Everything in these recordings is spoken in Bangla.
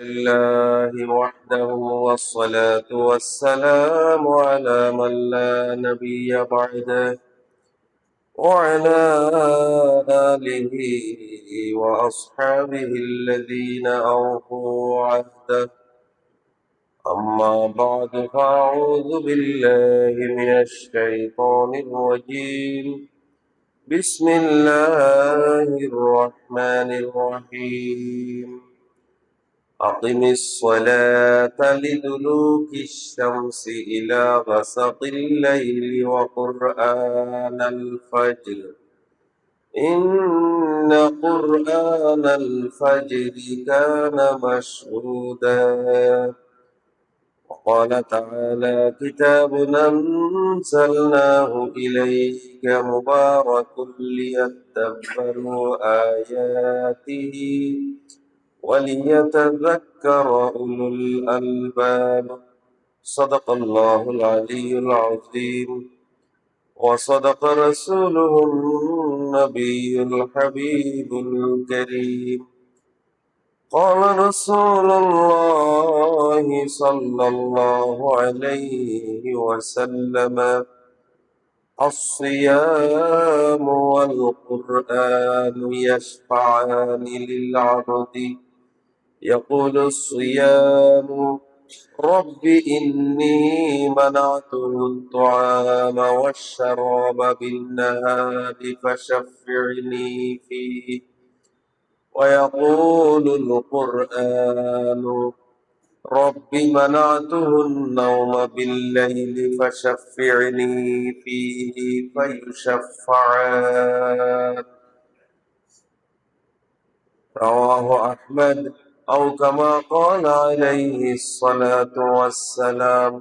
لله وحده والصلاة والسلام على من لا نبي بعده وعلى آله وأصحابه الذين أوفوا عهده. أما بعد فأعوذ بالله من الشيطان الرجيم. بسم الله الرحمن الرحيم. أقم الصلاة لدلوك الشمس إلى غسق الليل وقرآن الفجر إن قرآن الفجر كان مشهودا. وقال تعالى: كتاب أنزلناه إليك مبارك ليدبروا آياته وليتذكر أولو الألباب. صدق الله العلي العظيم وصدق رسوله النبي الحبيب الكريم. قال رسول الله صلى الله عليه وسلم: الصيام والقرآن يشفعان للعبد. يقول الصيام: رب إني منعته الطعام والشراب بالنهار فشفعني فيه. ويقول القرآن: رب منعته النوم بالليل فشفعني فيه فيشفعان. رواه أحمد أو كما قال عليه الصلاة والسلام: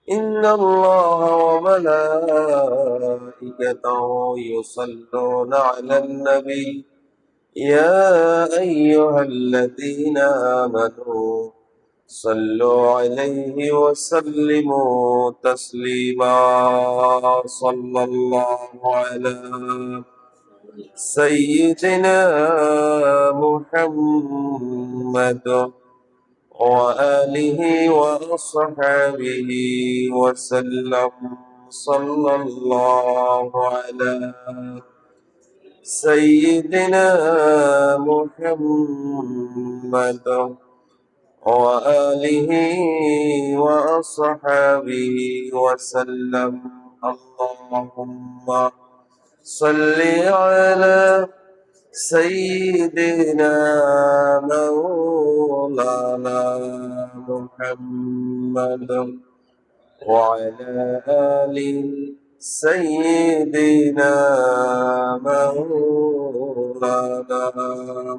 إن الله وملائكته يصلون على النبي يا أيها الذين آمنوا صلوا عليه وسلموا تسليما. صلى الله على سيدنا محمد وآله وأصحابه وسلم. صلى الله على سيدنا محمد وآله وأصحابه وسلم. اللهم صل على سيدنا مولانا محمد وعلى آل سيدنا مولانا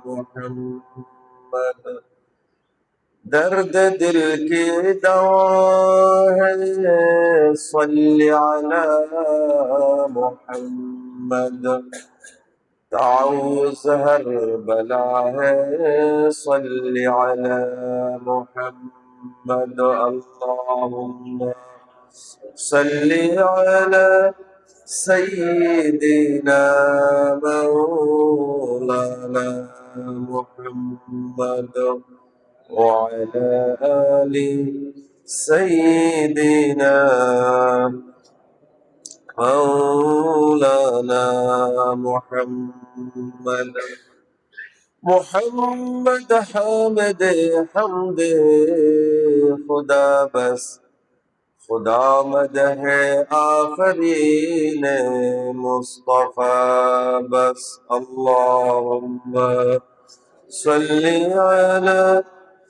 محمد. درد دل کی دوا ہے صلی علی محمد. تعوذ ہر بلا ہے صلی علی محمد. اللہم صلی علی سیدنا مولانا محمد وعلى آل سيدنا مولانا محمد. محمد حامد حمد خدا بس خدا مدح آفرین مصطفیٰ بس. اللهم صل على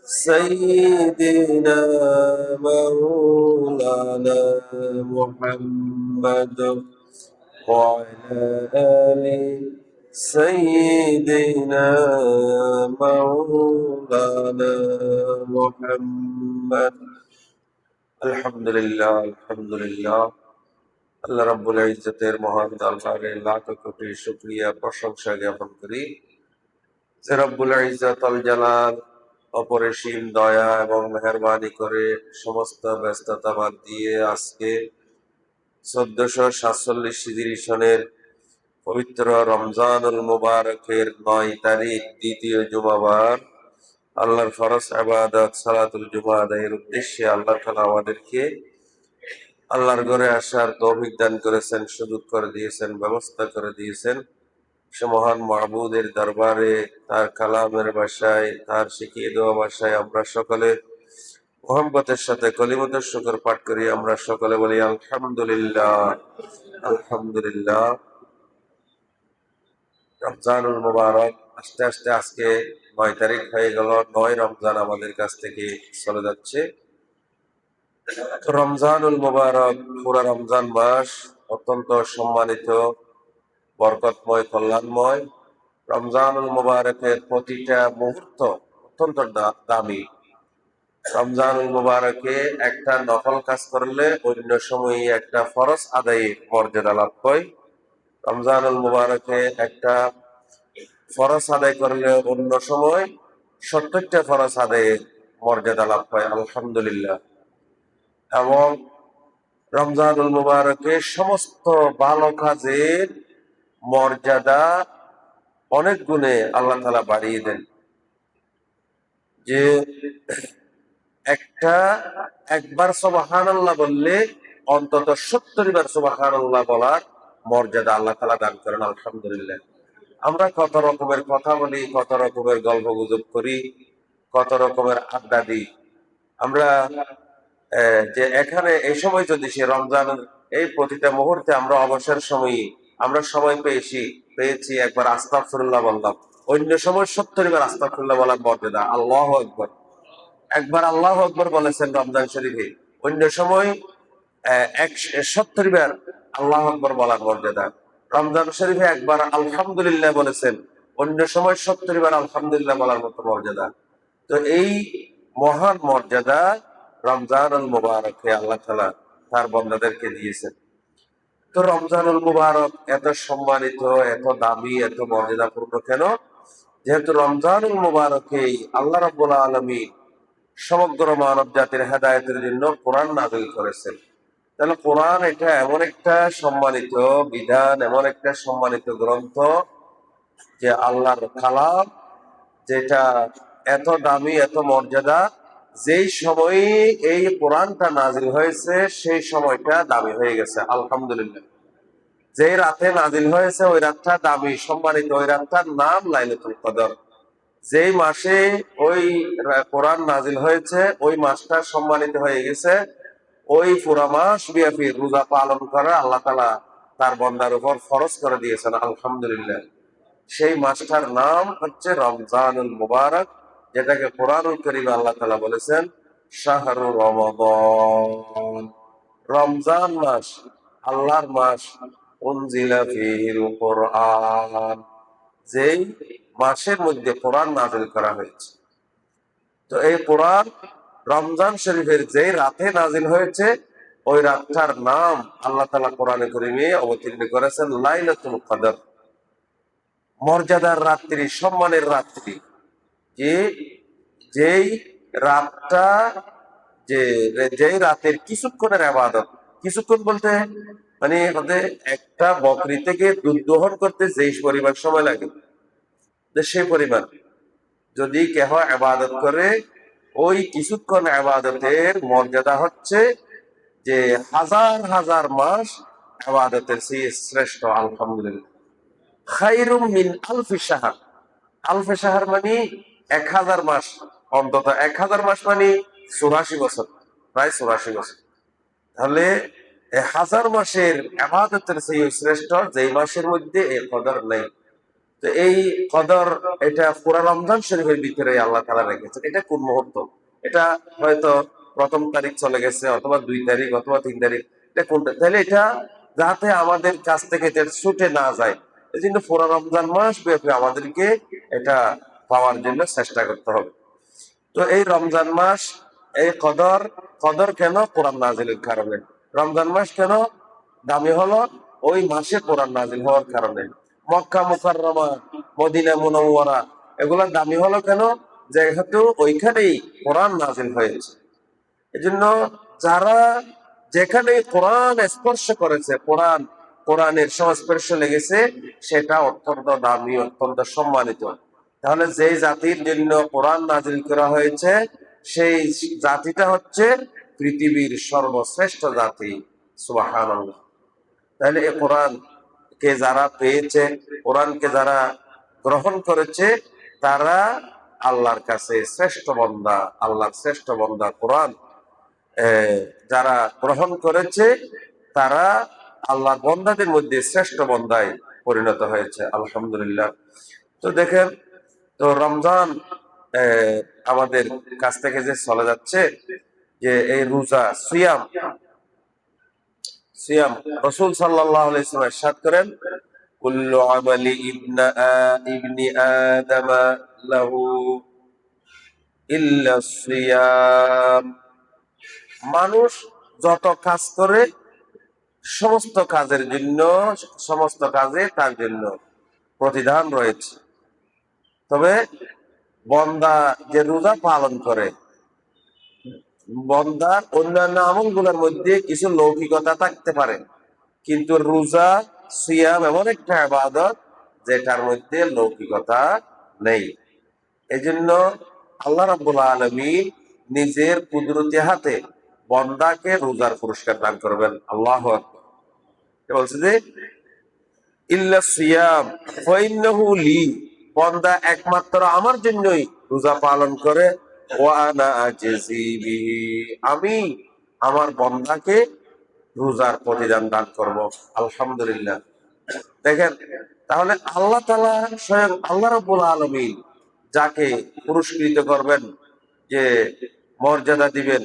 سيدنا مولانا محمد وعلى آل سيدنا مولانا محمد. আলহামদুলিল্লাহ আলহামদুলিল্লাহ। আল্লাহ রাব্বুল ইজ্জতের মহান দরবারে লাখ কোটি শুকরিয়া প্রশংসা জ্ঞাপন করি যে রব্বুল ইজ্জত আল জালাল অপরিসীম দয়া এবং মেহেরবানি করে সমস্ত ব্যস্ততা বাদ দিয়ে আজকে 1447 হিজরি সনের পবিত্র রমজানুল মুবারকের 9 তারিখ দ্বিতীয় জুমাবার আল্লাহর ফরজ ইবাদত সালাতুল জুমা আদায়ের উদ্দেশ্যে আল্লাহ তাআলা আমাদেরকে আল্লাহর ঘরে আসার তৌফিক দান করেছেন, সুযোগ করে দিয়েছেন, ব্যবস্থা করে দিয়েছেন। সে মহান মাহবুদের দরবারে তার কালামের ভাষায়, তার শিখিয়ে দেওয়া ভাষায় আমরা সকলে মোহাম্মতের সাথে কলিমতের শুকর পাঠ করি। আমরা সকলে বলি আলহামদুলিল্লাহ, আলহামদুলিল্লাহ। রমজানুল মুবারক আস্তে আস্তে আজকে 9 তারিখ হয়ে গেল। 9 রমজান আমাদের কাছ থেকে চলে যাচ্ছে। রমজানুল মুবারক, পুরা রমজান মাস অত্যন্ত সম্মানিত, বরকতময়, কল্যাণময়। রমজানুল মুবারকের প্রতিটা মুহূর্ত অত্যন্ত দামি। রমজানুল মুবারকে একটা নফল কাজ করলে অন্য সময়ে একটা ফরজ আদায়ের মর্যাদা লাভ হয়। রমজানুল মুবারকে একটা ফরজ আদায় করলে অন্য সময় 70টা ফরজ আদায়ের মর্যাদা লাভ হয়, আলহামদুলিল্লাহ। এবং রমজানুল মুবারকে সমস্ত ভালো কাজের মর্যাদা অনেক গুণে আল্লাহ তাআলা বাড়িয়ে দেন। যে একবার সুবহানাল্লাহ বললে অন্তত 70 বার সুবহানাল্লাহ বলার মর্যাদা আল্লাহ তাআলা দান করেন, আলহামদুলিল্লাহ। আমরা কত রকমের কথা বলি, কত রকমের গল্প গুজব করি, কত রকমের আড্ডা দিই। আমরা যে এখানে এই সময় যদি সে রমজানের এই প্রতিটা মুহূর্তে আমরা অবসর সময়ে আমরা সময় পেয়েছি একবার আস্তাগফিরুল্লাহ বললাম, অন্য সময় 70 বার আস্তাগফিরুল্লাহ বলার মর্যাদা। আল্লাহু আকবার, একবার আল্লাহু আকবার বলেছেন রমজান শরীফে, অন্য সময় 70 বার আল্লাহু আকবার বলার মর্যাদা। রমজান শরীফে একবার আলহামদুলিল্লাহ বলেছেন, অন্য সময় 70 বার আলহামদুলিল্লাহ বলার মতো মর্যাদা। তো এই মহান মর্যাদা রমজানুল মুবারকে আল্লাহ তাআলা তার বান্দাদেরকে দিয়েছেন। তো রমজানুল মুবারক এত সম্মানিত, এত দামি, এত মর্যাদাপূর্ণ কেন? যেহেতু রমজানুল মুবারকেই আল্লাহ রাব্বুল আলামিন সমগ্র মানব জাতির হেদায়েতের জন্য কোরআন নাযিল করেছেন। তাহলে কোরআন এটা এমন একটা সম্মানিত বিধান, এমন একটা সম্মানিত গ্রন্থ, যে আল্লাহর কালাম, যেটা এত দামি, এত মর্যাদা। যেই সময়ে এই কোরআনটা নাজিল হয়েছে সেই সময়টা দামি হয়ে গেছে, আলহামদুলিল্লাহ। যে রাতে নাজিল হয়েছে ওই রাতটা দামি, সম্মানিত। ওই রাতটার নাম লাইলাতুল কদর। যেই মাসে ওই কোরআন নাজিল হয়েছে ওই মাসটা সম্মানিত হয়ে গেছে। ওই পুরা মাস ব্যাপী রোজা পালন করা আল্লাহ তাআলা তার বান্দার উপর ফরজ করে দিয়েছেন, আলহামদুলিল্লাহ। সেই মাসটার নাম হচ্ছে রমজানুল মুবারক, যেটাকে কোরআনুল কারীমে আল্লাহ তাআলা বলেছেন শাহরু রমাদান, রমজান মাস, আল্লাহর মাস। উনজিলা ফীহিল কুরআন, যেই মাসের মধ্যে কোরআন নাযিল করা হয়েছে। তো এই কোরআন রমজান শরীফের যে রাতে নাযিল হয়েছে ওই রাতটার নাম আল্লাহ তাআলা কোরআনে কারীমে অবতীর্ণ করেছেন লাইলাতুল কদর, মর্যাদার রাত্রি, সম্মানের রাত্রি। যে যেই রাতটা, যে যেই রাতের কিছুক্ষণের ইবাদত, কিছুক্ষণ বলতে মানে একটা বকরি থেকে দুধ দহন করতে যেই পরিমাণ সময় লাগে, সেই পরিমাণ যদি কেহ ইবাদত করে, ওই কিছুক্ষণ ইবাদতের মর্যাদা হচ্ছে যে হাজার হাজার মাস ইবাদতের চেয়ে শ্রেষ্ঠ, আলহামদুলিল্লাহ। খায়রুম মিন আলফি শাহর, আলফে শাহর মানে 1000 মাস, অন্তত 1000 মাস মানে 84 বছর, প্রায় 84 বছর। তাহলে 1000 মাসের ইবাদতের চেয়ে শ্রেষ্ঠ যেই মাসের মধ্যে এই কদর নেই। তো এই কদর এটা পুরা রমজান শরীফের ভিতরে আল্লাহ তাআলা রেখেছেন। এটা কোন মুহূর্ত? এটা হয়তো প্রথম তারিখ চলে গেছে, অথবা 2 তারিখ, অথবা 3 তারিখ, এটা কোনটা? তাহলে এটা যাতে আমাদের কাছ থেকে ছুটে না যায়, এই জন্য পুরা রমজান মাস ব্যাপী আমাদেরকে এটা পাওয়ার জন্য চেষ্টা করতে হবে। তো এই রমজান মাস, এই কদর, কদর কেন? কোরআন নাজিলের কারণে। রমজান মাস কেন দামি হলো? ওই মাসে কোরআন নাজিল হওয়ার কারণে। মক্কা মুকাররমা, মদিনা মুনাওয়ারা, এগুলা দামি হলো কেন? যেহেতু ওইখানেই কোরআন নাজিল হয়েছে। এজন্য যারা যেখানে কোরআন স্পর্শ করেছে, কোরআনের সংস্পর্শ লেগেছে, সেটা অত্যন্ত দামি, অত্যন্ত সম্মানিত। তাহলে যে জাতির জন্য কোরআন নাজিল করা হয়েছে সেই জাতিটা হচ্ছে পৃথিবীর সর্বশ্রেষ্ঠ জাতি। সুবহানাল্লাহ। তাহলে এই কোরআন কে যারা পেয়েছে, কোরআনকে যারা গ্রহণ করেছে, তারা আল্লাহর কাছে শ্রেষ্ঠ বান্দা, আল্লাহর শ্রেষ্ঠ বান্দা। কোরআন যারা গ্রহণ করেছে তারা আল্লাহর বান্দাদের মধ্যে শ্রেষ্ঠ বান্দায় পরিণত হয়েছে। আলহামদুলিল্লাহ। তো দেখেন, তো রমজান আমাদের কাছ থেকে যে চলে যাচ্ছে, যে এই রোজা সিয়াম, সিয়াম রাসূল সাল্লাল্লাহু আলাইহি ওয়াসাল্লাম ইরশাদ করেন, কুল্লু আমালি ইবনি আদম লাহু ইল্লা সিয়াম। মানুষ যত কাজ করে সমস্ত কাজের জন্য, সমস্ত কাজে তার জন্য প্রতিদান রয়েছে, তবে বান্দা যে রোজা পালন করে, বান্দার অন্যান্য আমলগুলোর মধ্যে কিছু লৌকিকতা থাকতে পারে, কিন্তু রোজা সিয়াম এমন একটা ইবাদত যেটার মধ্যে লৌকিকতা নেই। এজন্য আল্লাহ রাব্বুল আলামিন নিজের কুদরতি হাতে বান্দাকে রোজার পুরস্কার দান করবেন। আল্লাহু আকবার। বলছে যে ইল্লা সিয়াম ফাইন্নাহু লি, বান্দা একমাত্র আমার জন্যই রোজা পালন করে, ওয়া আনা আজজি বিহি, আমি আমার বান্দাকে রোজার প্রতিদান দান করব। আলহামদুলিল্লাহ। দেখেন, তাহলে আল্লাহ তাআলা স্বয়ং আল্লাহ রাব্বুল আলামিন যাকে পুরস্কৃত করবেন, যে মর্যাদা দিবেন,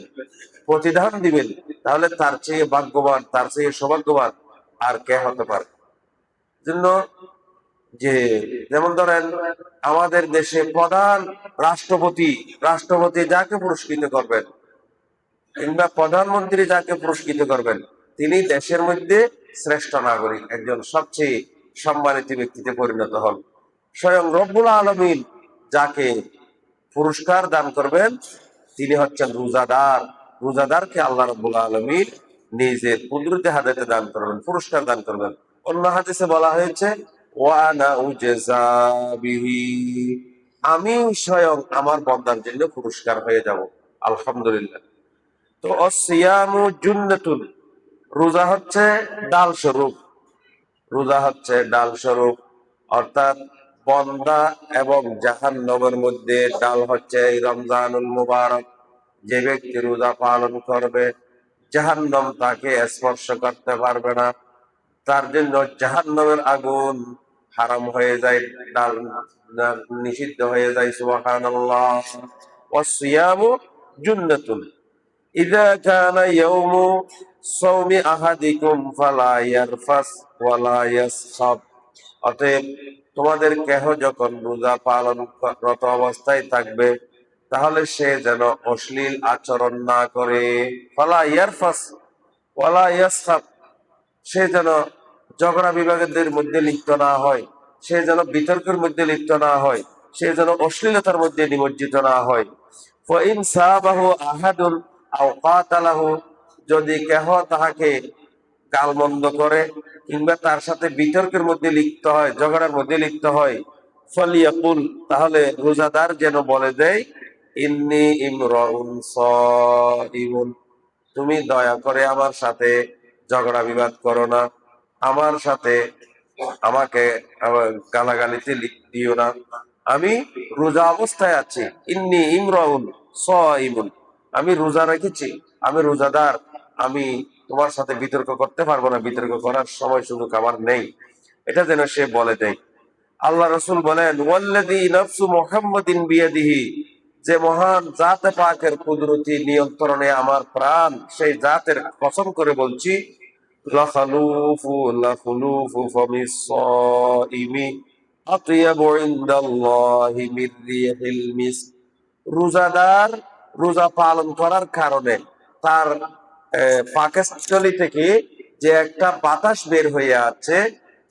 প্রতিদান দিবেন, তাহলে তার চেয়ে ভাগ্যবান, তার চেয়ে সৌভাগ্যবান আর কে হতে পারে? জন্য যে যেমন ধরেন আমাদের দেশে প্রধান রাষ্ট্রপতি, রাষ্ট্রপতি যাকে পুরস্কৃত করবেন, কিংবা প্রধানমন্ত্রী যাকে পুরস্কৃত করবেন, তিনি দেশের মধ্যে শ্রেষ্ঠ নাগরিক, একজন সবচেয়ে সম্মানিত ব্যক্তিতে পরিণত হন। স্বয়ং রব্বুল আলামিন যাকে পুরস্কার দান করবেন তিনি হচ্ছেন রোজাদার। রোজাদারকে আল্লাহ রব্বুল আলামিন নিজের কুদরতি হাতে দান করবেন, পুরস্কার দান করবেন। অন্য হাদিসে বলা হয়েছে, ওয়া আনা উজজা বিহি, আমি স্বয়ং আমার বান্দার জন্য পুরস্কার হয়ে যাব। আলহামদুলিল্লাহ। তো অসিয়ামু জুন্নাতুন, রোজা হচ্ছে ডাল স্বরূপ, রোজা হচ্ছে ডাল স্বরূপ, অর্থাৎ বান্দা এবং জাহান্নামের মধ্যে ডাল হচ্ছে এই রমজানুল মুবারক। যে ব্যক্তি রোজা পালন করবে জাহান্নাম তাকে স্পর্শ করতে পারবে না, তার জন্য জাহান্নামের আগুন হারাম হয়ে যায়, ডাল নিষিদ্ধ হয়ে যায়। সুবহানাল্লাহ। ওয়াসিয়ামু জুন্নাতুন ইযা কানা ইয়াউমু সাওমি আহাদিকুম ফালা ইয়ারফাস ওয়ালা ইয়াসখাব। অতএব তোমাদের কেহ যখন রোজা পালনরত অবস্থায় থাকবে তাহলে সে যেন অশ্লীল আচরণ না করে। ফালা ইয়ারফাস ওয়ালা ইয়াসখাব, সে যেন ঝগড়া বিবাদের মধ্যে লিপ্ত না হয়, সে যেন বিতর্কের মধ্যে লিপ্ত না হয়, সে যেন অশ্লীলতার মধ্যে নিমজ্জিত না হয়। ফাইন সাবাহু আহাদুন আও কাতালাহু, যদি কেহ তাহাকে গালমন্দ করে কিংবা তার সাথে বিতর্কের মধ্যে লিপ্ত হয়, ঝগড়ার মধ্যে লিপ্ত হয়, ফালিয়াকুল, তাহলে রোজাদার যেন বলে দেয়, ইন্নী ইমরাউন সাইমুন, তুমি দয়া করে আমার সাথে ঝগড়া বিবাদ করো না, আমার সাথে আমাকে গালাগালিতে দিও না, আমি রোজা অবস্থায় আছি। ইন্নী ইমরাউন সাইমুন, আমি রোজা রেখেছি, আমি রোজাদার, আমি তোমার সাথে বিতর্ক করতে পারবো না, বিতর্ক করার সময় সুযোগ আমার নেই, এটা যেন সে বলে দেয়। আল্লাহ রাসূল বলেন, ওয়াল্লাযী নাফসু মুহাম্মাদিন বিয়াদিহি, যে মহান জাতে পাকের কুদরতি নিয়ন্ত্রণে আমার প্রাণ, সেই জাতের কসম করে বলছি, লাখুলুফু ফামিস সাইমি আতয়াবু ইনদাল্লাহি মির রিহিল মিস্ক। রোজাদার রোজা পালন করার কারণে তার পাকস্থলী থেকে যে একটা বাতাস বের হয়ে আছে,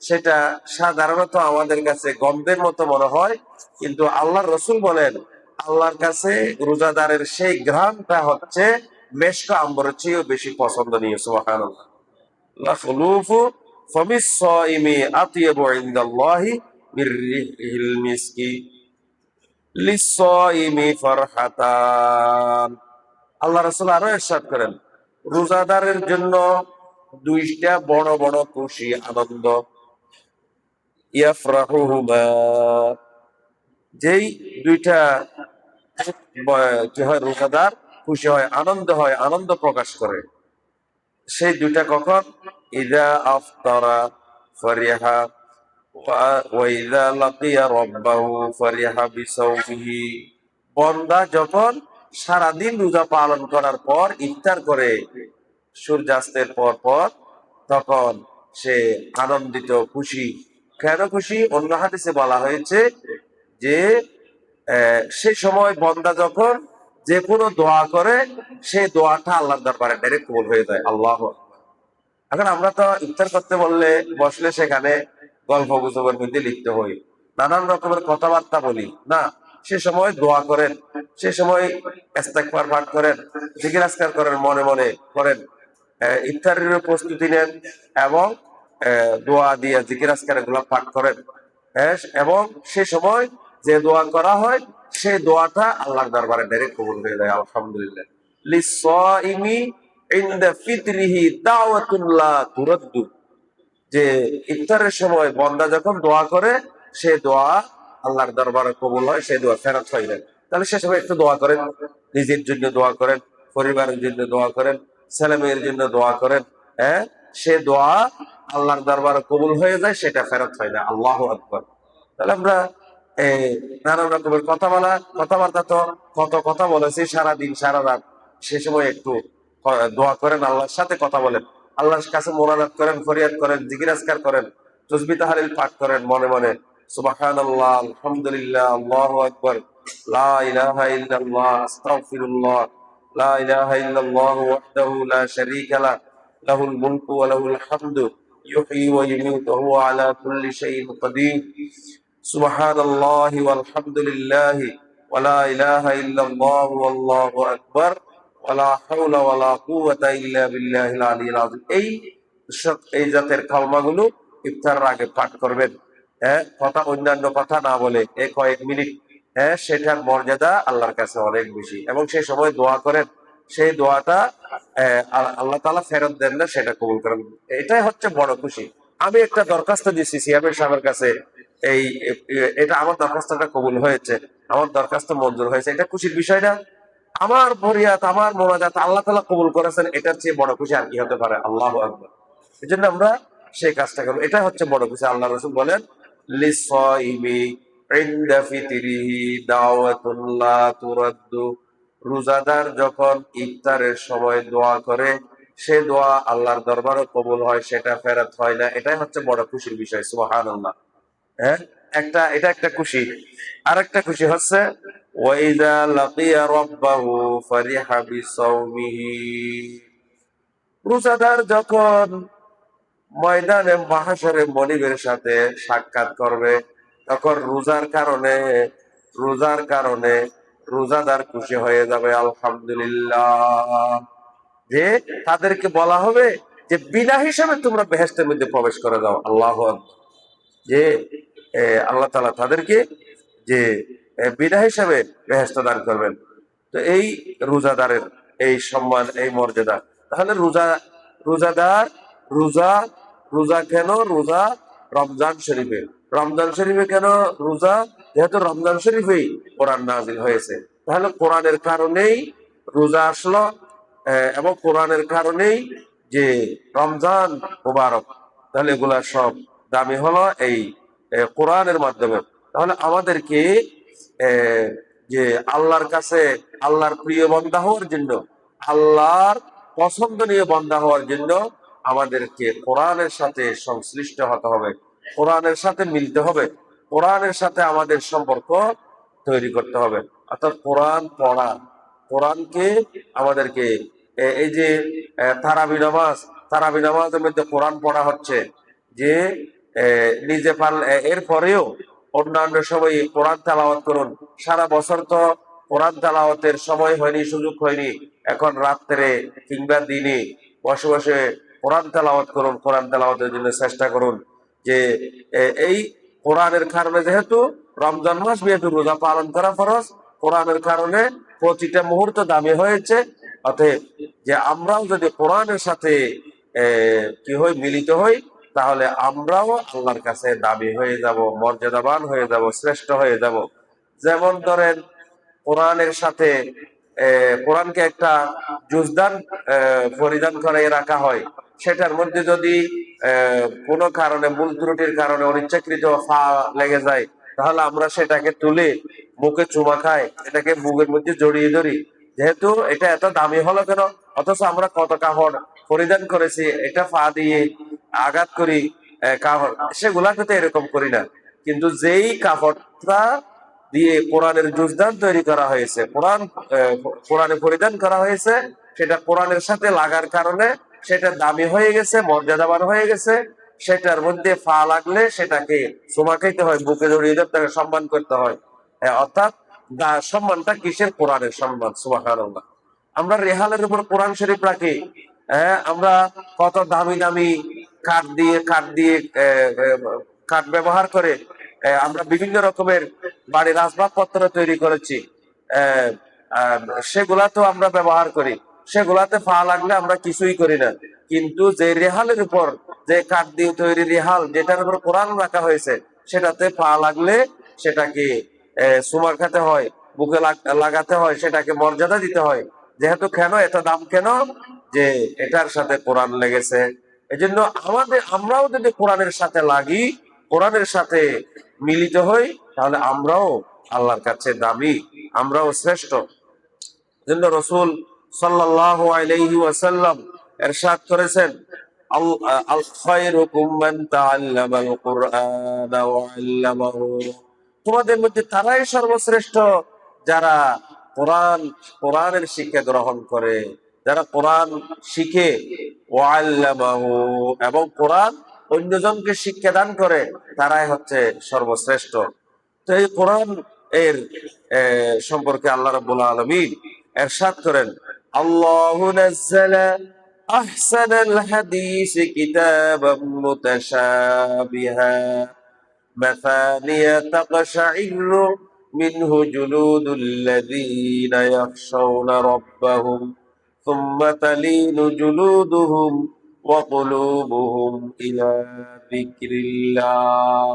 সেটা সাধারণত আমাদের কাছে গন্ধের মতো মনে হয়, কিন্তু আল্লাহর রাসূল বলেন আল্লাহর কাছে রোজাদারের সেই ঘ্রাণটা হচ্ছে মেশক আম্বরের চেয়েও বেশি পছন্দনীয়। সুবহানাল্লাহ। লাখলুফু ফামিস সাইমি আতয়াবু ইনদাল্লাহি মির রিহিল মিসকি। লিস-সাইমি ফারহাতান। আল্লাহ রাসূল আরো ইরশাদ করেন, রোজাদারের জন্য দুইটা বড় বড় খুশি আনন্দ, ইয়াফরাহুহুমা, যেই দুইটা কি হয়, রোজাদার খুশি হয়, আনন্দ হয়, আনন্দ প্রকাশ করে। সেই দুইটা কখন? ইযা আফতারা ফারিহা ওয়া ইযা লাকিয়া রাব্বাহু ফারিহা বিসাওমিহি। বান্দা যখন সারাদিন রোজা পালন করার পর ইফতার করে সূর্যাস্তের পর পর, তখন সে আনন্দিত, খুশি। কেন খুশি? অন্য হাদিসে বলা হয়েছে যে সেই সময় বান্দা যখন যে কোনো দোয়া করে, সেই দোয়াটা আল্লাহর দরবারে ডাইরেক্ট কবুল হয়ে যায়। আল্লাহ। এখন আমরা তো ইফতার করতে বললে বসলে সেখানে গল্প গুজবের মধ্যে লিপ্ত হই, নানান রকমের কথাবার্তা বলি না। সে সময় দোয়া করেন, সে সময় ইস্তেগফার পাঠ করেন, জিকির আজকার করেন, মনে মনে করেন, ইফতারের প্রস্তুতি নেন এবং দোয়া দিয়ে জিকির আজকার এগুলো পাঠ করেন। এবং সে সময় যে দোয়া করা হয়, সেই দোয়াটা আল্লাহর দরবারে ডাইরেক্ট কবুল হয়ে যায়। আলহামদুলিল্লাহ। লিস-সাইমি ইনদা ফিতরিহি দাওয়াতুন লা তুরাদ্দু। যে ইফতারের সময় বান্দা যখন দোয়া করে, সেই দোয়া আল্লাহর দরবারে কবুল হয়, সেই দোয়া ফেরত হয় না। তাহলে সে সময় একটু দোয়া করেন, নিজের জন্য দোয়া করেন, পরিবারের জন্য দোয়া করেন, ছেলে মেয়ের জন্য দোয়া করেন। হ্যাঁ, সে দোয়া আল্লাহর দরবারে কবুল হয়ে যায়, সেটা ফেরত হয় না। আল্লাহু আকবার। তাহলে আমরা এই নানান রকমের কথাবার্তা তো কত কথা বলেছি সারাদিন সারা রাত। সে সময় একটু দোয়া করেন, আল্লাহর সাথে কথা বলেন, আল্লাহর কাছে মোনাজাত করেন, ফরিয়াদ করেন, জিকির আজকার করেন, তাসবিহ তাহলিল পাঠ করেন মনে মনে। সুবহানাল্লাহ, আলহামদুলিল্লাহ, আল্লাহু আকবার, লা ইলাহা ইল্লাল্লাহ, আস্তাগফিরুল্লাহ, লা ইলাহা ইল্লাল্লাহু ওয়াহদাহু লা শারীকা লাহু, লাহুল মুলকু ওয়া লাহুল হামদু, ইউহয়ী ওয়া ইউমীতু ওয়া হুয়া আলা কুল্লি শাইইন কাদির। সুবহানাল্লাহি ওয়ালহামদুলিল্লাহি ওয়া লা ইলাহা ইল্লাল্লাহু ওয়াল্লাহু আকবার ওয়া লা হাওলা ওয়া লা কুওয়াতা ইল্লা বিল্লাহিল আলিয়্যিল আযীম। এই জাতের কালমাগুলো ইফতারের আগে পাঠ করবেন। অন্যান্য কথা না বলে কয়েক মিনিট, সেটার মর্যাদা আল্লাহর কাছে অনেক বেশি। এবং সেই সময় দোয়া করেন, সেই দোয়াটা আল্লাহ তাআলা ফেরত দেন না, সেটা কবুল করেন। এটাই হচ্ছে বড় খুশি। আমি একটা দরখাস্ত দিচ্ছি সিয়ামের সাহেবের কাছে, এই এটা আমার দরখাস্তটা কবুল হয়েছে, আমার দরখাস্ত মঞ্জুর হয়েছে, এটা খুশির বিষয় না? আমার ফরিয়াদ, আমার মোনাজাত আল্লাহ তাআলা কবুল করেছেন, এটার চেয়ে বড় খুশি আর কি হতে পারে? আল্লাহু আকবার। এই জন্য আমরা সেই কাজটা করবো, এটা হচ্ছে বড় খুশি। আল্লাহ রাসূল বলেন, লিস-সাইমি ইনদা ফিতরিহি দাওয়াতুন লা তুরাদ্দু। রোজাদার যখন ইফতারের সময় দোয়া করে, সে দোয়া আল্লাহর দরবারে কবুল হয়, সেটা ফেরত হয় না। এটাই হচ্ছে বড় খুশির বিষয়। সুবহানাল্লাহ। হ্যাঁ, এটা একটা খুশি। আর একটা খুশি হচ্ছে ওয়াইদা লাকিয়া রাব্বাহু ফারিহা বিসাওমিহি। রোজাদার যখন ময়দানে মাহশরে মনিবের সাথে সাক্ষাৎ করবে, তখন রোজার কারণে রোজাদার খুশি হয়ে যাবে। আলহামদুলিল্লাহ। যে তাদেরকে বলা হবে যে বিনা হিসাবে তোমরা বেহেশতের মধ্যে প্রবেশ করে দাও। আল্লাহু আকবার। যে আল্লাহ তাআলা তাদেরকে যে বিনা হিসাবে বেহেশত দান করবেন। তো এই রোজাদারের এই সম্মান, এই মর্যাদা। তাহলে রোজাদার রোজা রোজা কেন? রোজা রমজান শরীফে। রমজান শরীফে কেন রোজা? যেহেতু রমজান শরীফেই কোরআন নাজিল হয়েছে, তাহলে কোরআনের কারণেই রোজা আসলো। এবং কোরআনের কারণেই যে রমজান মুবারক, তাহলে এগুলা সব দামি হলো এই কোরআনের মাধ্যমে। তাহলে আমাদেরকে যে আল্লাহর কাছে আল্লাহর প্রিয় বান্দা হওয়ার জন্য, আল্লাহর পছন্দনীয় বান্দা হওয়ার জন্য আমাদেরকে কোরআনের সাথে সংশ্লিষ্ট হতে হবে, কোরআনের সাথে মিলতে হবে, কোরআনের সাথে আমাদের সম্পর্ক তৈরি করতে হবে। অর্থাৎ কোরআন পড়া, কোরআনকে আমাদেরকে এই যে তারাবি নামাজের মধ্যে কোরআন পড়া হচ্ছে, যে নিজে পারলে এরপরেও অন্যান্য সময় কোরআন তেলাওয়াত করুন। সারা বছর তো কোরআন তেলাওয়াতের সময় হয়নি, সুযোগ হয়নি। এখন রাত্রে কিংবা দিনে বসে বসে কোরআন তেলাওয়াত করুন, কোরআন তেলাওয়াতের জন্য চেষ্টা করুন। যে এই কোরআনের কারণে যেহেতু রমজান মাস যেহেতু রোজা পালন করা ফরজ, কোরআনের কারণে প্রতিটা মুহূর্ত দামি হয়েছে। অতএব যে আমরাও যদি কোরআনের সাথে কি হই, মিলিত হই, তাহলে আমরাও আল্লাহর কাছে দামি হয়ে যাব, মর্যাদাবান হয়ে যাব, শ্রেষ্ঠ হয়ে যাব। যেমন ধরেন কোরআনের সাথে কোরআনকে একটা জুজদান পরিধান করে রাখা হয়, সেটার মধ্যে যদি কোনো কারণে ভুল ত্রুটির কারণে অনিচ্ছাকৃত ফা লেগে যায়, তাহলে আমরা সেটাকে তুলে মুখে চুমা খাই, এটাকে বুকের মধ্যে জড়িয়ে ধরি। যেহেতু এটা এত দামি হলো কেন, অথচ আমরা কত কাপড় পরিধান করেছি, এটা ফা দিয়ে আঘাত করি কাপড়, সেগুলাকে তো এরকম করি না। কিন্তু যেই কাপড়টা দিয়ে কোরআনের জুজদান তৈরি করা হয়েছে, কোরআনে পরিধান করা হয়েছে, সেটা কোরআনের সাথে লাগার কারণে সেটা দামি হয়ে গেছে, মর্যাদাবান হয়ে গেছে। সেটার মধ্যে ফা লাগলে সেটাকে চুমা খাইতে হয়, বুকে জড়িয়ে ধরতে হয়, সম্মান করতে হয়। অর্থাৎ সম্মানটা কিসের? কোরআনের সম্মান। সুবহানাল্লাহ। আমরা রেহালের উপর কোরআন শরীফ রাখি। আমরা কত দামি দামি কাঠ দিয়ে কাঠ ব্যবহার করে আমরা বিভিন্ন রকমের বাড়ির আসবাবপত্র তৈরি করেছি। আহ, আহ, সেগুলা তো আমরা ব্যবহার করি, সেগুলাতে ফা লাগলে আমরা কিছুই করি না। কিন্তু যে রেহালের উপর, যে কাঠ দিয়ে তৈরি রেহাল, যেটার উপর কোরআন রাখা হয়েছে, সেটাতে ফা লাগলে সেটাকে সুমা খেতে হয়, বুকে লাগাতে হয়, সেটাকে মর্যাদা দিতে হয়। যেহেতু কেন এত দাম কেন? যে এটার সাথে কোরআন লেগেছে। এই জন্য আমরাও যদি কোরআনের সাথে লাগি, কোরআনের সাথে মিলিত হই, তাহলে আমরাও আল্লাহর কাছে দামি, আমরাও শ্রেষ্ঠ। জন্য রসুল সাল্লাল্লাহু আলাইহি ওয়াসাল্লাম ইরশাদ করেছেন, আল খায়রুকুম মান তাআল্লামাল কুরআনা ওয়া আল্লামাহু। তোমাদের মধ্যে তারাই সর্বশ্রেষ্ঠ যারা কোরআনের শিক্ষা গ্রহণ করে, যারা কোরআন শিখে, ওয়া আল্লামাহু, এবং কোরআন অন্যজনকে শিক্ষা দান করে, তারাই হচ্ছে সর্বশ্রেষ্ঠ। তো এই কোরআন এর সম্পর্কে আল্লাহ রাব্বুল আলামিন ইরশাদ করেন, আল্লাহু নাযালা আহসানাল হাদিস কিতাবাম মুতাশাবিহা মাসানিয়া তাকশাইরু মিনহু জুলুদুল্লাযীনা ইয়াখশাউনা রাব্বাহুম সুম্মা তালিনু জুলুদুহুম ওয়া কুলুবুহুম ইলা যিকরিল্লাহ।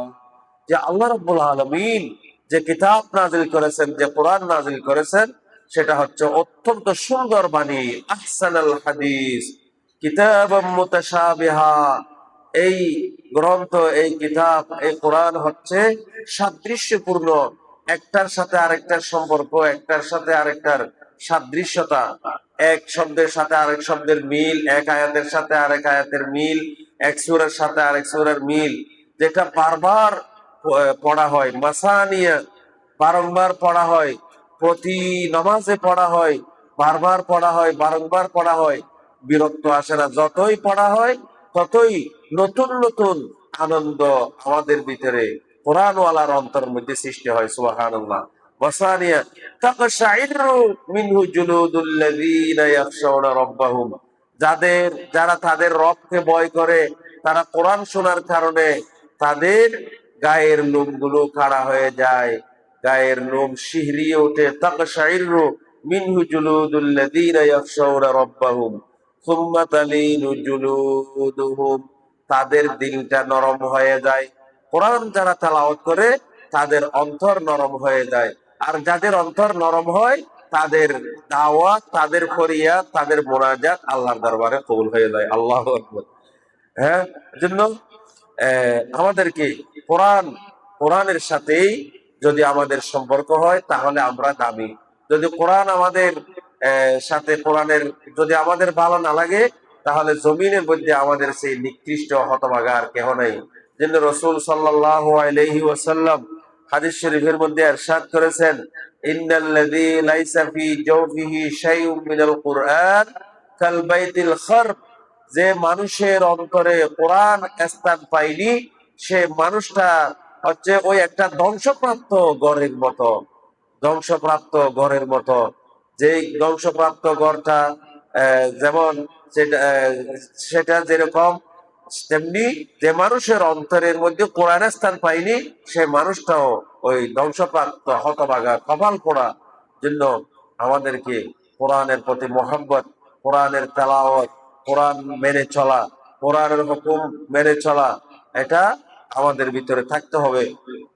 যে আল্লাহ রাব্বুল আলামিন যে কিতাব নাজিল করেছেন, যে কোরআন নাজিল করেছেন, সেটা হচ্ছে অত্যন্ত সুন্দর বাণী। আহসানাল হাদিস কিতাবাম মুতাশাবিহা, এই গ্রন্থ, এই কিতাব, এই কোরআন হচ্ছে সাদৃশ্যপূর্ণ, একটার সাথে আরেকটার সম্পর্ক, একটার সাথে আরেকটার সাদৃশ্যতা, এক শব্দের সাথে আরেক শব্দের মিল, এক আয়াতের সাথে আরেক আয়াতের মিল, এক সূরার সাথে আরেক সূরার মিল, যেটা বারবার পড়া হয়, মাসানিয়া, বারংবার পড়া হয়, প্রতি নামাজে পড়া হয়, বারবার পড়া হয়, বারংবার পড়া হয়, বিরক্ত আসে না। যতই পড়া হয় ততই নতুন নতুন আনন্দ আমাদের ভিতরে কোরআনওয়ালার অন্তরের মধ্যে সৃষ্টি হয়। সুবহানাল্লাহ। মাসানিয়া তাকশাইরু মিনহু জুলুদুল্লাযীনা ইয়াখশাউনা রাব্বাহুম, যারা তাদের রবকে ভয় করে, তারা কোরআন শোনার কারণে তাদের গায়ের লোমগুলো খাড়া হয়ে যায়, গায়ের লোম শিহরিয়ে ওঠে। তাকশাইরু মিনহু জুলুদুল্লাযীনা ইয়াখশাউনা রাব্বাহুম সুম্মা তালিনু জুলুদুহুম, তাদের দিলটা নরম হয়ে যায়। কোরআন যারা তেলাওয়াত করে, তাদের অন্তর নরম হয়ে যায়। আর যাদের অন্তর নরম হয়, তাদের দাওয়াত, তাদের ফরিয়াদ, তাদের মোনাজাত আল্লাহর দরবারে কবুল হয়ে যায়। আল্লাহু আকবার। হ্যাঁ, এজন্য আমাদেরকে কোরআনের সাথেই যদি আমাদের সম্পর্ক হয়, তাহলে আমরা দামি। যদি কোরআন আমাদের সাথে কোরআনের যদি আমাদের ভালো না লাগে, তাহলে জমিনের মধ্যে আমাদের সেই নিকৃষ্ট হতভাগা আর কেহ নাই। যেন রসুল সাল্লাল্লাহু আলাইহি ওয়াসাল্লাম হাদিস শরীফের মধ্যে ইরশাদ করেছেন, ইন্নাল্লাযী লাইসা ফি জাওফিহি শাইউম মিনাল কুরআন কাল বাইতিল খারব, যে মানুষের অন্তরে কোরআন স্থান পায়নি, সে মানুষটা হচ্ছে ওই একটা ধ্বংসপ্রাপ্ত গড়ের মতো। ধ্বংসপ্রাপ্ত গড়ের মতো, যে ধ্বংসপ্রাপ্ত গড়টা যেমন সেটা যেরকম তেমনি যে মানুষের অন্তরের মধ্যে কোরআনের স্থান পায়নি, সে মানুষটাও ওই ধ্বংসপ্রাপ্ত, হতভাগা, কপাল পোড়া। জন্য আমাদেরকে কোরআনের প্রতি মহব্বত, কোরআনের তেলাওয়াত, কোরআন মেনে চলা, কোরআনের হুকুম মেনে চলা, এটা আমাদের ভিতরে থাকতে হবে।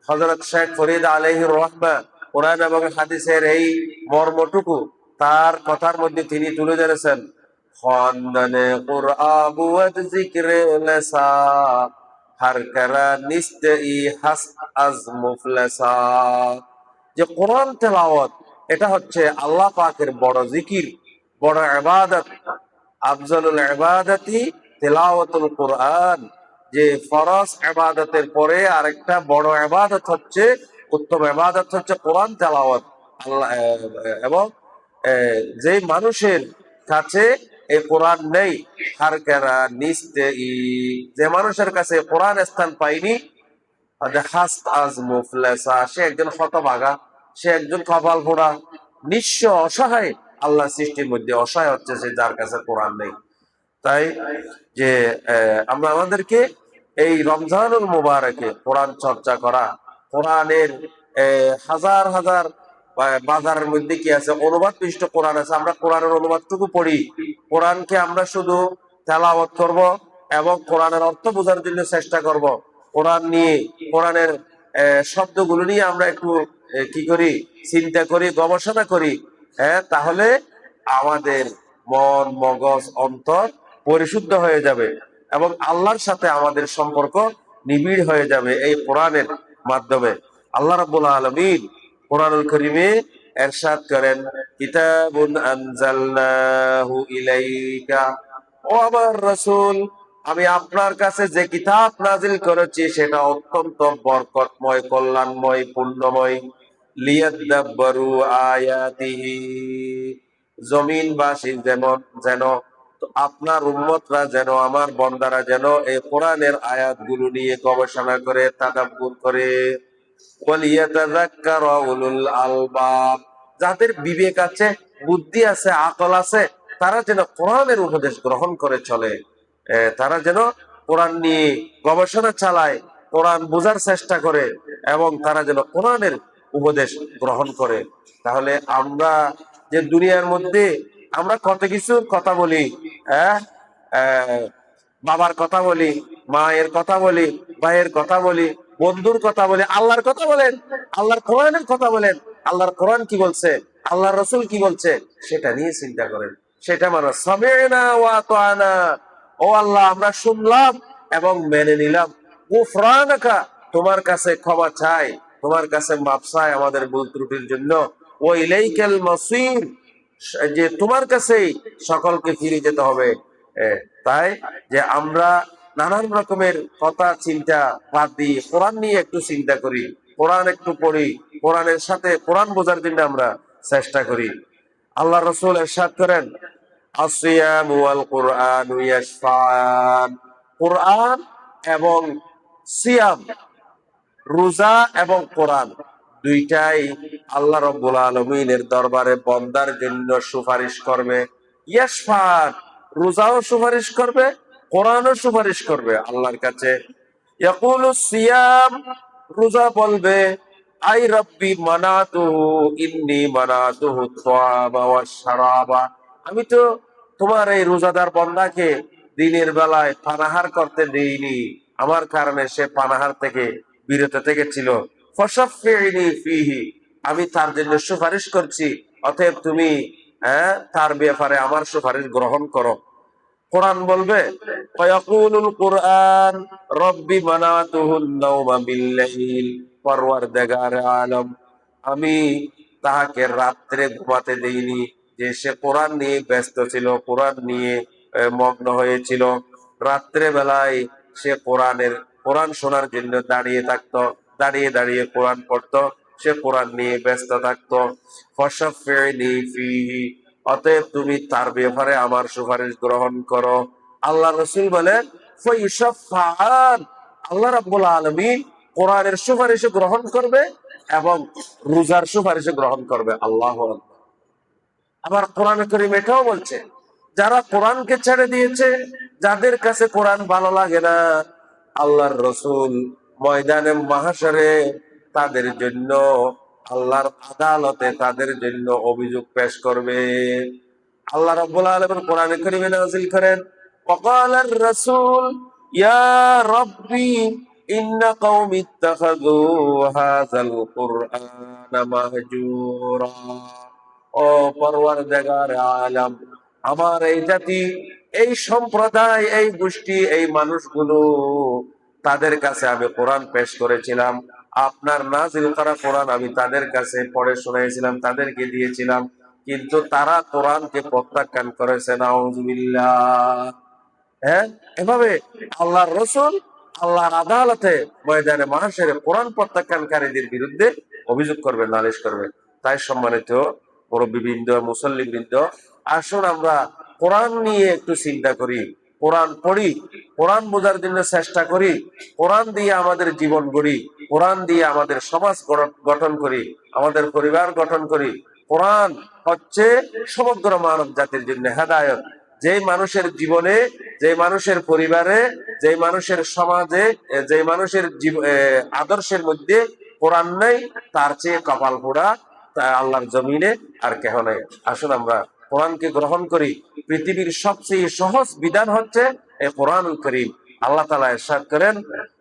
হযরত শেখ ফরিদ আলাইহির রহমা কোরআন এবং হাদিসের এই মর্মটুকু তার কথার মধ্যে তিনি তুলে ধরেছেন। খানদানে কুরআন ওয়াদ যিকরে লেসা হার কারা নিস্তে ই হাস আজ মুফলেসা। যে কোরআন তেলাওয়াত, এটা হচ্ছে আল্লাহ পাকের বড় জিকির, বড় ইবাদত। আফজালুল ইবাদাতি তিলাওয়াতুল কোরআন। যে ফরজ ইবাদতের পরে আরেকটা বড় ইবাদত হচ্ছে, উত্তম ইবাদত হচ্ছে কোরআন তেলাওয়াত। আল্লাহ এবং যে মানুষের কাছে এই কোরআন নেই, হারকারা নিস্তে ই, যে মানুষের কাছে কোরআন স্থান পায়নি, সে একজন হতভাগা, সে একজন কপাল পোড়া, নিঃস্ব, অসহায়। আল্লাহ সৃষ্টির মধ্যে অসহায় হচ্ছে সে যার কাছে কোরআন নেই। তাই যে আমরা আমাদেরকে এই রমজানুল মুবারকে কোরআন চর্চা করা, কোরআনের হাজার হাজার বাজারের মধ্যে কি আছে, অনুবাদ পৃষ্ঠ কোরআন আছে, আমরা কোরআনের অনুবাদটুকু পড়ি। কোরআনকে আমরা শুধু তেলাওয়াত করব এবং কোরআনের অর্থ বোঝার জন্য চেষ্টা করব। কোরআন নিয়ে, কোরআনের শব্দগুলো নিয়ে আমরা একটু কি করি, চিন্তা করি, গবেষণা করি। তাহলে আমাদের মন, মগজ, অন্তর পরিশুদ্ধ হয়ে যাবে এবং আল্লাহর সাথে আমাদের সম্পর্ক নিবিড় হয়ে যাবে এই কোরআনের মাধ্যমে। আল্লাহ রাব্বুল আলামিন কোরআনুল কারীমে ইরশাদ করেন, কিতাবুন আনজালনাহু ইলাইকা, ও আমার রাসূল, আমি আপনার কাছে যে কিতাব নাজিল করেছি সেটা অত্যন্ত বরকতময়, কল্যাণময়, পুণ্যময়। লিয়াদাব্বারু আয়াতিহি, জমিনবাসী যেমন যেন, আপনার উম্মতরা যেন, আমার বন্দারা যেন এই কোরআনের আয়াতগুলো নিয়ে গবেষণা করে, তাদাব্বুর করে। ওয়ালিয়াতাযাক্কারা উলুল আলবাব, যাদের বিবেক আছে, বুদ্ধি আছে, আকল আছে, তারা যেন কোরআনের উপদেশ গ্রহণ করে চলে। তারা যেন কোরআন নিয়ে গবেষণা চালায়, কোরআন বোঝার চেষ্টা করে এবং তারা যেন কোরআনের উপদেশ গ্রহণ করে। তাহলে আমরা যে দুনিয়ার মধ্যে আমরা কত কিছুর কথা বলি, হ্যাঁ, বাবার কথা বলি, মায়ের কথা বলি, ভাইয়ের কথা বলি, বন্ধুর কথা বলি, আল্লাহর কথা বলেন, আল্লাহর কোরআনের কথা বলেন, আল্লাহর কোরআন কি বলছে, আল্লাহর রসুল কি বলছে, সেটা নিয়ে চিন্তা করেন। সেটা মানে সামি'না ওয়া আতা'না, ও আল্লাহ আমরা শুনলাম এবং মেনে নিলাম। গুফরানাকা, তোমার কাছে ক্ষমা চাই, তোমার কাছে মাপ চাই আমাদের ভুল ত্রুটির জন্য। ও ইলাইকাল মাসির, যে তোমার কাছেই সকলকে ফিরে যেতে হবে। তাই যে আমরা নানান রকমের কথা চিন্তা বাদ দিয়ে কোরআন নিয়ে একটু চিন্তা করি, কোরআন একটু পড়ি, কোরআনের সাথে কোরআন বোঝার জন্য আমরা চেষ্টা করি। আল্লাহ রাসূল ইরশাদ করেন, আসিয়াম ওয়াল কুরআন ইয়াশফাআন, কোরআন এবং সিয়াম, রোজা এবং কোরআন, দুইটাই আল্লাহ রাব্বুল আলামিনের দরবারে বান্দার জন্য সুপারিশ করবে। ইয়াশফাআন, রোজাও সুপারিশ করবে, কোরআনও সুপারিশ করবে আল্লাহর কাছে। ইয়াকুলু সিয়াম, রোজা বলবে, আই রাব্বি মানাতুহু ইন্নী মানাতুহু তা'আমা ওয়াশ শারাবা, আমি তো তোমার এই রোজাদার বান্দাকে দিনের বেলায় পানাহার করতে দেইনি, আমার কারণে সে পানাহার থেকে বিরত থেকেছিল। ফাশাফি'নি ফীহি, আমি তার জন্য সুপারিশ করছি, অতএব তুমি তার ব্যাপারে আমার সুপারিশ গ্রহণ করো। কোরআন বলবে, ফায়াকুলুল কুরআন রব্বি মানাতুহুন নাওমা বিল্লাইল, পরওয়ারদিগার আলম, আমি তাহাকে রাত্রে ঘুমাতে দেইনি, যে সে কোরআন নিয়ে ব্যস্ত ছিল, কোরআন নিয়ে মগ্ন হয়েছিল। রাত্রে বেলায় সে কোরআন শোনার জন্য দাঁড়িয়ে থাকতো, দাঁড়িয়ে দাঁড়িয়ে কোরআন পড়তো, সে কোরআন নিয়ে ব্যস্ত থাকতো। ফাশাফি'নি ফীহি, অতএব তুমি তার ব্যাপারে আমার সুপারিশ গ্রহণ করো। আল্লাহ রাসূল বলেন, ফায়ুশাফাআন, আল্লাহ রাব্বুল আলামিন কোরআনের সুপারিশ গ্রহণ করবে এবং রোজার সুপারিশ গ্রহণ করবে। আল্লাহু আকবার। আবার কোরআন কারীম এটাও বলছে, যারা কোরআনকে ছেড়ে দিয়েছে, যাদের কাছে কোরআন ভালো লাগে না, আল্লাহর রসুল ময়দানে মাহশরে তাদের জন্য, আল্লাহর আদালতে তাদের জন্য অভিযোগ পেশ করবে। আল্লাহ রাব্বুল আলামিন কোরআনে কারীমে নাযিল করেন, ওয়াকালার রাসূল ইয়া রাব্বি ইন্না কওমি ইত্তাখাযু হাযাল কুরআনা মাহজুরা। ও পরওয়ারদিগার আলাম, আমার এই জাতি, এই সম্প্রদায়, এই গোষ্ঠী, এই মানুষগুলো, তাদের কাছে আমি কোরআন পেশ করেছিলাম, আপনার নাজিল করা কোরআন আমি তাদের কাছে পড়ে শোনাইছিলাম, তাদেরকে দিয়েছিলাম, কিন্তু তারা কোরআনকে প্রত্যাখ্যান করেছে। নাউজুবিল্লাহ। হ্যাঁ, এভাবে আল্লাহর রসুল আল্লাহর আদালতে ময়দানে মানুষের কোরআন প্রত্যাখ্যানকারীদের বিরুদ্ধে অভিযোগ করবেন, নালিশ করবেন। তাই সম্মানিত মুরব্বিবৃন্দ, মুসল্লিবৃন্দ, আসুন আমরা কোরআন নিয়ে একটু চিন্তা করি, কোরআন পড়ি, কোরআন বোঝার জন্য চেষ্টা করি, কোরআন দিয়ে আমাদের জীবন গড়ি, কোরআন দিয়ে আমাদের সমাজ গঠন করি, আমাদের পরিবার গঠন করি। কোরআন হচ্ছে সমগ্র মানব জাতির জন্য হেদায়েত। যে মানুষের জীবনে, যে মানুষের পরিবারে, যে মানুষের সমাজে, যে মানুষের আদর্শের মধ্যে কোরআন নেই, তার চেয়ে কপাল পোড়া আল্লাহর জমিনে আর কেহ নেই। আসুন আমরা কোরআনকে গ্রহণ করি। পৃথিবীর সবচেয়ে সহজ বিধান হচ্ছে এই কোরআনুল কারীম। আল্লাহ তাআলা ইরশাদ করেন,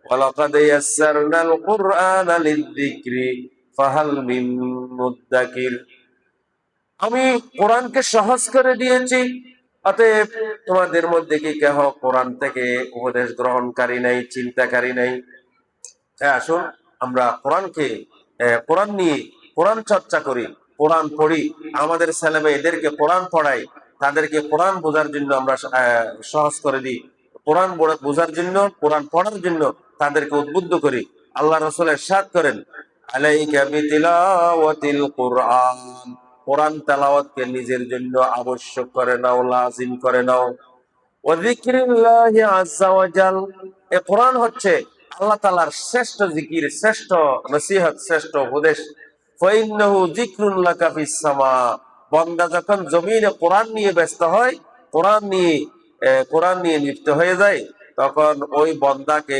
ওয়ালাকাদ ইয়াসসারনাল কুরআনা লিযিকরি ফাহাল মিন মুদ্দাকির। আমি কোরআনকে সহজ করে দিয়েছি, অতএব তোমাদের মধ্যে কি কেহ কোরআন থেকে উপদেশ গ্রহণকারী নাই, চিন্তাকারী নাই? আসুন আমরা কোরআনকে, কোরআন নিয়ে কোরআন চর্চা করি, কোরআন পড়ি, আমাদের ছেলে মেয়েদেরকে কোরআন পড়াই, তাদেরকে কোরআন বোঝার জন্য আমরা সহজ করে দিই, কোরআন বোঝার জন্য, কোরআন পড়ার জন্য তাদেরকে উদ্বুদ্ধ করি। আল্লাহ রাসূল ইরশাদ করেন, আলাইকা বিতিলাওয়াতিল কুরআন, কোরআন তেলাওয়াতকে নিজের জন্য আবশ্যক করে নাও, লাজিম করে নাও। ওয়া যিকরিল্লাহি আযজা ওয়া জাল, এই কোরআন হচ্ছে আল্লাহ তাআলার শ্রেষ্ঠ জিকির, শ্রেষ্ঠ নসিহত, শ্রেষ্ঠ উপদেশ। ফাইন্নাহু যিকরুন লাকা ফিস সামা, বান্দা যখন জমিনে কোরআন নিয়ে ব্যস্ত হয়, কোরআন নিয়ে লিপ্ত হয়ে যায়, তখন ওই বান্দাকে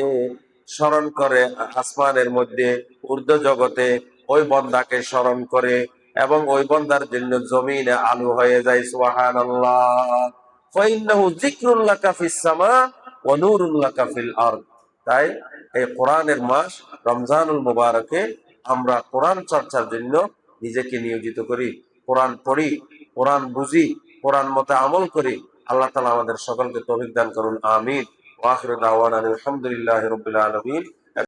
স্মরণ করে আসমানের মধ্যে, ঊর্ধ্ব জগতে ওই বান্দাকে স্মরণ করে, এবং ওই বান্দার জন্য জমিনে আলো হয়ে যায়। সুবহানাল্লাহ। ফাইন্নাহু যিকরুন লাকা ফিস সামা ওয়া নূরুন লাকা ফিল আরদ। তাই এই কোরআনের মাস রমজানুল মুবারকে আমরা কোরআন চর্চার জন্য নিজেকে নিয়োজিত করি, কোরআন পড়ি, কোরআন বুঝি, কোরআন মতে আমল করি। আল্লাহ তাআলা আমাদের সকলকে তৌফিক দান করুন, আমিন। ওয়া আখিরু দাওয়ানা আলহামদুলিল্লাহি রাব্বিল আলামিন।